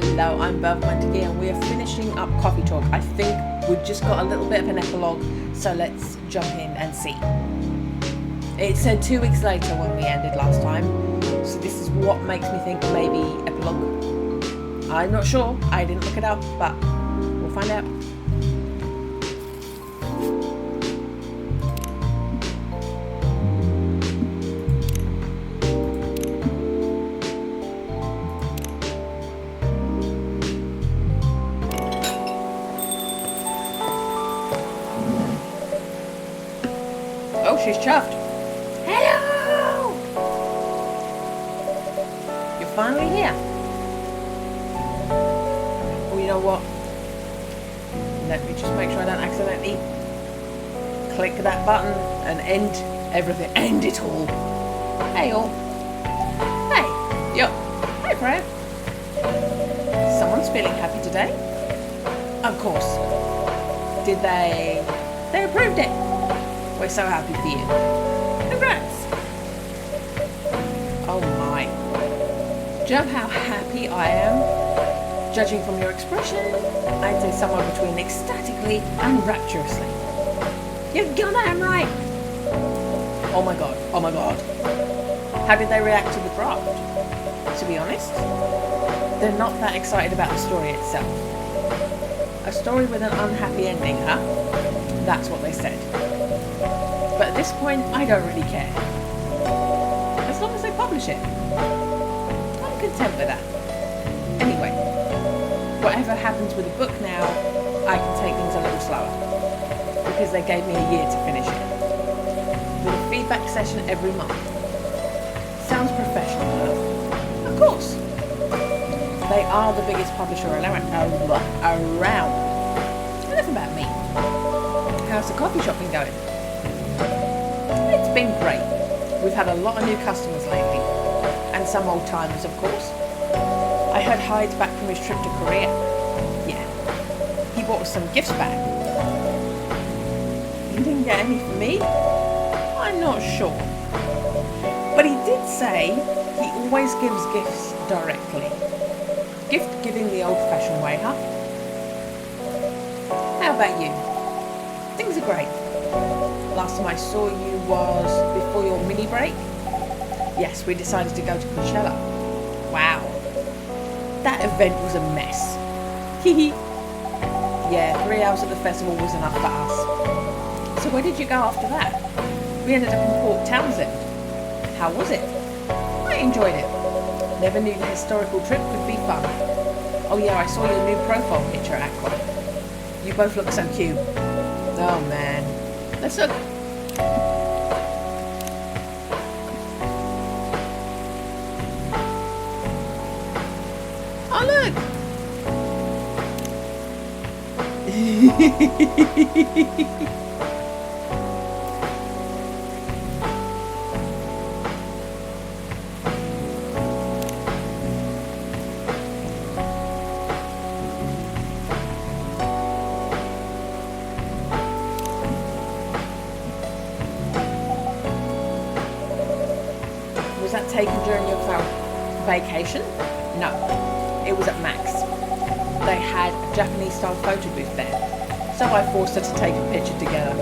Hello, I'm Montague and we are finishing up Coffee Talk. I think we've just got a little bit of an epilogue, so let's jump in and see. It said 2 weeks later when we ended last time, so this is what makes me think maybe epilogue. I'm not sure, I didn't look it up, but we'll find out. Oh, she's chuffed. Hello! You're finally here. Oh, you know what? Let me just make sure I don't accidentally click that button and end everything. End it all. Hey, all. Hey. Yo. Hi, Freya. Someone's feeling happy today? Of course. Did they? They approved it. We're so happy for you. Congrats! Oh my. Do you know how happy I am? Judging from your expression, I'd say somewhere between ecstatically and rapturously. You've got it, I'm right! Oh my god, oh my god. How did they react to the draft? To be honest, they're not that excited about the story itself. A story with an unhappy ending, huh? That's what they said. But at this point, I don't really care. As long as they publish it. I'm content with that. Anyway, whatever happens with the book now, I can take things a little slower. Because they gave me a year to finish it. With a feedback session every month. Sounds professional enough. Of course. They are the biggest publisher around. Enough about me. How's the coffee shop been going? It's been great. We've had a lot of new customers lately, and some old timers, of course. I heard Hyde's back from his trip to Korea. Yeah, he brought us some gifts back. He didn't get any for me? I'm not sure. But he did say he always gives gifts directly. Gift giving the old-fashioned way, huh? How about you? Things are great. Last time I saw you was before your mini break. Yes, we decided to go to Coachella. Wow. That event was a mess. Hehe. Yeah, 3 hours at the festival was enough for us. So where did you go after that? We ended up in Port Townsend. How was it? I enjoyed it. Never knew the historical trip could be fun. Oh yeah, I saw your new profile picture, Aqua. You both look so cute. Oh man. Let's look. Oh look! Was that taken during your vacation? No, it was at Max. They had a Japanese-style photo booth there, so I forced her to take a picture together.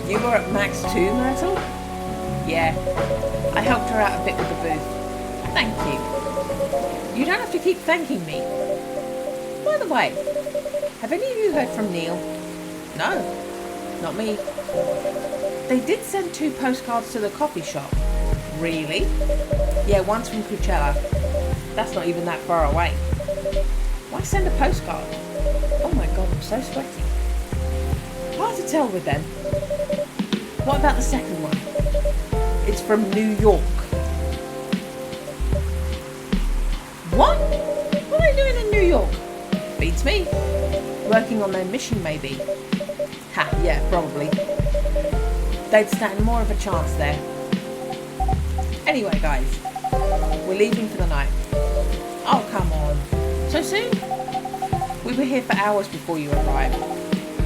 You were at Max too, Myrtle? Yeah, I helped her out a bit with the booth. Thank you. You don't have to keep thanking me. By the way, have any of you heard from Neil? No, not me. They did send 2 postcards to the coffee shop. Really? Yeah, one's from Coachella. That's not even that far away. Why send a postcard? Oh my god, I'm so sweaty. Hard to tell with them. What about the second one? It's from New York. What? What are they doing in New York? Beats me. Working on their mission, maybe. Ha, yeah, probably. They'd stand more of a chance there. Anyway, guys, we're leaving for the night. Oh, come on. So soon? We were here for hours before you arrived,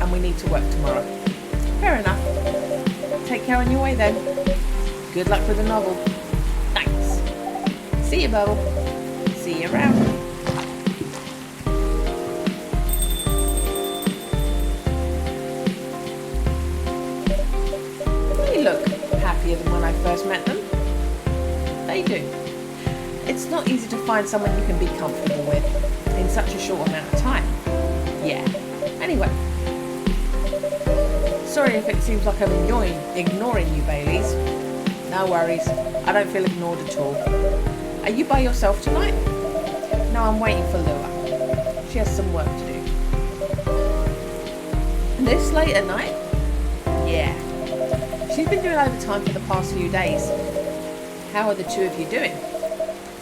and we need to work tomorrow. Fair enough. Take care on your way then. Good luck with the novel. Thanks. See you, Bubble. See you around. first met them? They do. It's not easy to find someone you can be comfortable with in such a short amount of time. Yeah. Anyway. Sorry if it seems like I'm ignoring you, Baileys. No worries. I don't feel ignored at all. Are you by yourself tonight? No, I'm waiting for Lua. She has some work to do. This late at night? Yeah. She's been doing overtime for the past few days. How are the two of you doing?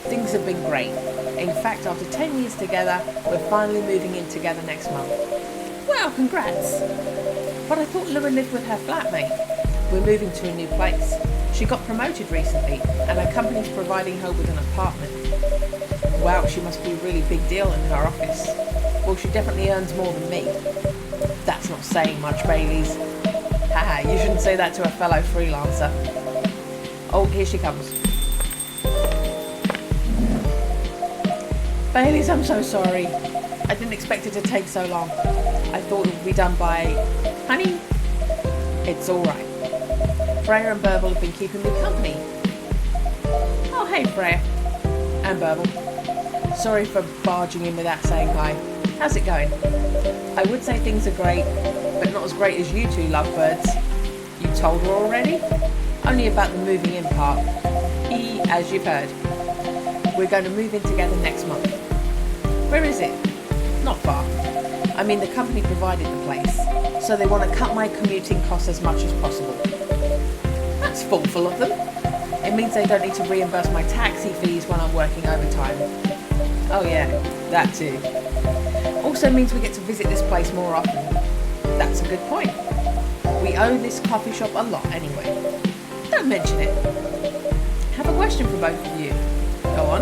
Things have been great. In fact, after 10 years together, we're finally moving in together next month. Well, congrats. But I thought Lua lived with her flatmate. We're moving to a new place. She got promoted recently, and her company's providing her with an apartment. Wow, she must be a really big deal in her office. Well, she definitely earns more than me. That's not saying much, Baileys. Haha, you shouldn't say that to a fellow freelancer. Oh, here she comes. Baileys, I'm so sorry. I didn't expect it to take so long. I thought it would be done by... Honey? It's alright. Freya and Burble have been keeping me company. Oh, hey, Freya. And Burble. Sorry for barging in without saying hi. How's it going? I would say things are great, but not as great as you two lovebirds. You told her already? Only about the moving in part. As you've heard. We're going to move in together next month. Where is it? Not far. I mean, the company provided the place, so they want to cut my commuting costs as much as possible. That's thoughtful of them. It means they don't need to reimburse my taxi fees when I'm working overtime. Oh yeah, that too. Also means we get to visit this place more often. That's a good point. We owe this coffee shop a lot anyway. Don't mention it. Have a question for both of you. Go on.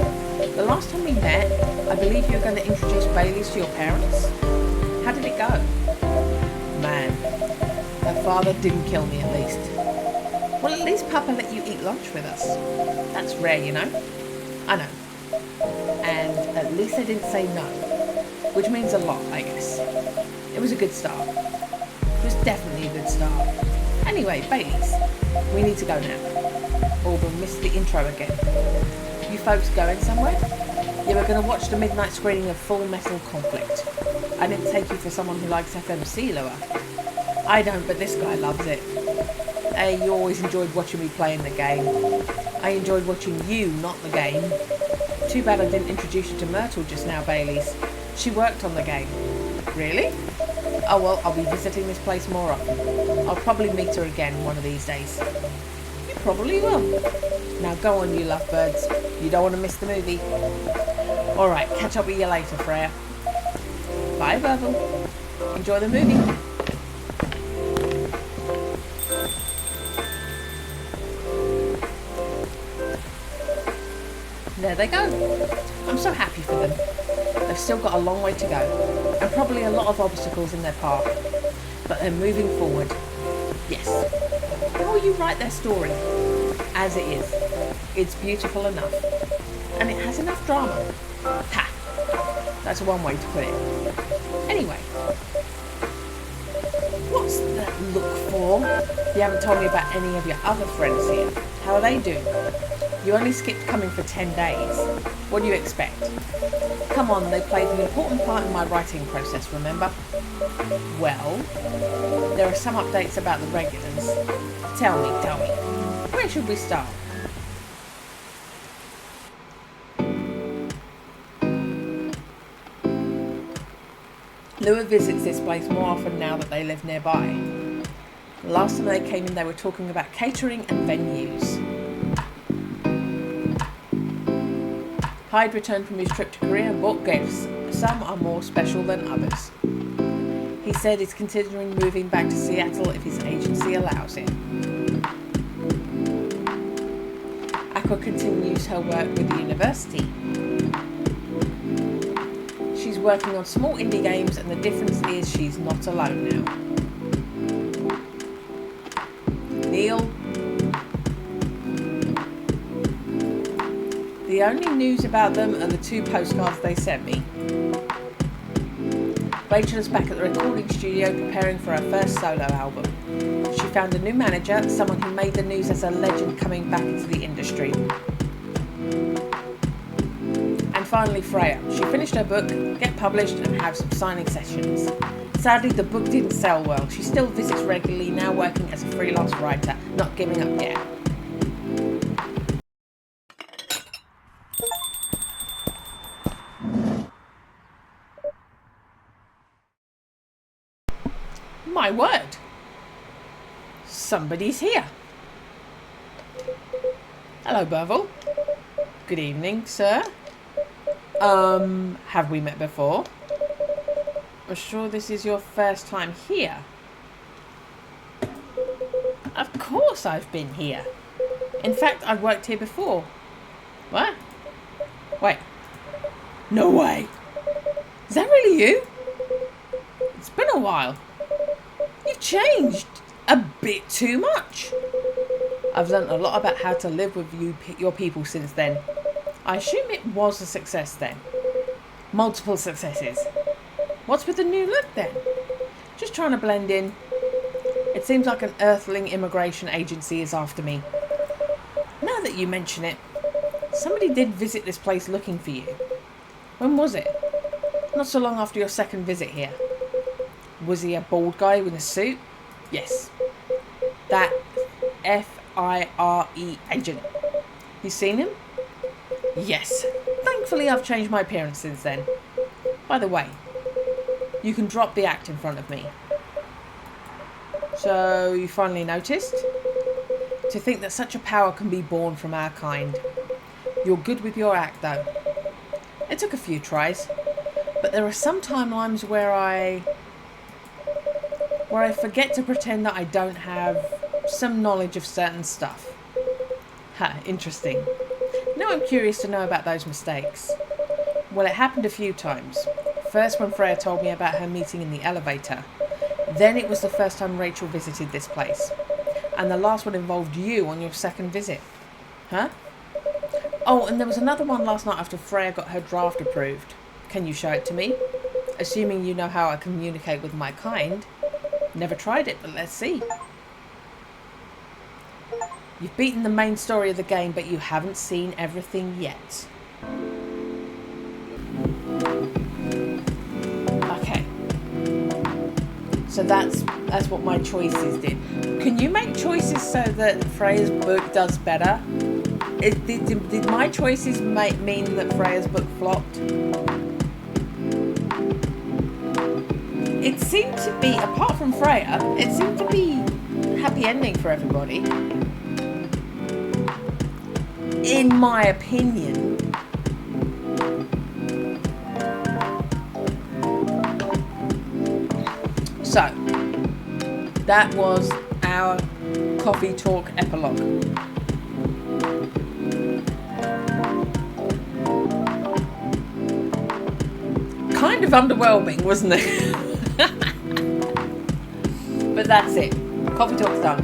The last time we met, I believe you were going to introduce Baileys to your parents. How did it go? Man, her father didn't kill me at least. Well, at least Papa let you eat lunch with us. That's rare, you know. I know. And at least they didn't say no, which means a lot, I guess. It was a good start. It was definitely a good start. Anyway, Baileys, we need to go now. Or we'll miss the intro again. You folks going somewhere? Yeah, we're going to watch the midnight screening of Full Metal Conflict. I didn't take you for someone who likes FMC, Lua. I don't, but this guy loves it. Hey, you always enjoyed watching me play in the game. I enjoyed watching you, not the game. Too bad I didn't introduce you to Myrtle just now, Baileys. She worked on the game. Really? Oh well, I'll be visiting this place more often. I'll probably meet her again one of these days. You probably will. Now go on, you lovebirds. You don't want to miss the movie. Alright, catch up with you later, Freya. Bye, Burble. Enjoy the movie. There they go. I'm so happy for them. They've still got a long way to go, and probably a lot of obstacles in their path, but they're moving forward. Yes. How will you write their story? As it is. It's beautiful enough. And it has enough drama. Ha! That's one way to put it. Anyway. What's that look for? You haven't told me about any of your other friends here. How are they doing? You only skipped coming for 10 days. What do you expect? Come on, they played an important part in my writing process, remember? Well, there are some updates about the regulars. Tell me. Where should we start? Lua visits this place more often now that they live nearby. The last time they came in, they were talking about catering and venues. Hyde returned from his trip to Korea and bought gifts. Some are more special than others. He said he's considering moving back to Seattle if his agency allows it. Aqua continues her work with the university. She's working on small indie games, and the difference is she's not alone now. Neil. The only news about them are the 2 postcards they sent me. Rachel is back at the recording studio preparing for her first solo album. She found a new manager, someone who made the news as a legend coming back into the industry. And finally Freya. She finished her book, get published and have some signing sessions. Sadly the book didn't sell well. She still visits regularly, now working as a freelance writer, not giving up yet. My word! Somebody's here. Hello, Burville. Good evening, sir. Have we met before? I'm sure this is your first time here. Of course I've been here. In fact, I've worked here before. What? Wait. No way. Is that really you? It's been a while. You've changed a bit too much. I've learnt a lot about how to live with your people since then. I assume it was a success then. Multiple successes. What's with the new look then? Just trying to blend in. It seems like an earthling immigration agency is after me. Now that you mention it, somebody did visit this place looking for you. When was it? Not so long after your second visit here. Was he a bald guy with a suit? Yes. That FIRE agent. You seen him? Yes. Thankfully I've changed my appearance since then. By the way, you can drop the act in front of me. So you finally noticed? To think that such a power can be born from our kind. You're good with your act though. It took a few tries, but there are some timelines where I forget to pretend that I don't have some knowledge of certain stuff. Ha, interesting. Now I'm curious to know about those mistakes. Well, it happened a few times. First when Freya told me about her meeting in the elevator. Then it was the first time Rachel visited this place. And the last one involved you on your second visit. Huh? Oh, and there was another one last night after Freya got her draft approved. Can you show it to me? Assuming you know how I communicate with my kind. Never tried it, but let's see. You've beaten the main story of the game, but you haven't seen everything yet. Okay. So that's what my choices did. Can you make choices so that Freya's book does better? Did my choices mean that Freya's book flopped? It seemed to be, apart from Freya, it seemed to be a happy ending for everybody. In my opinion. So, that was our coffee talk epilogue. Kind of underwhelming, wasn't it? But that's it. Coffee talk's done.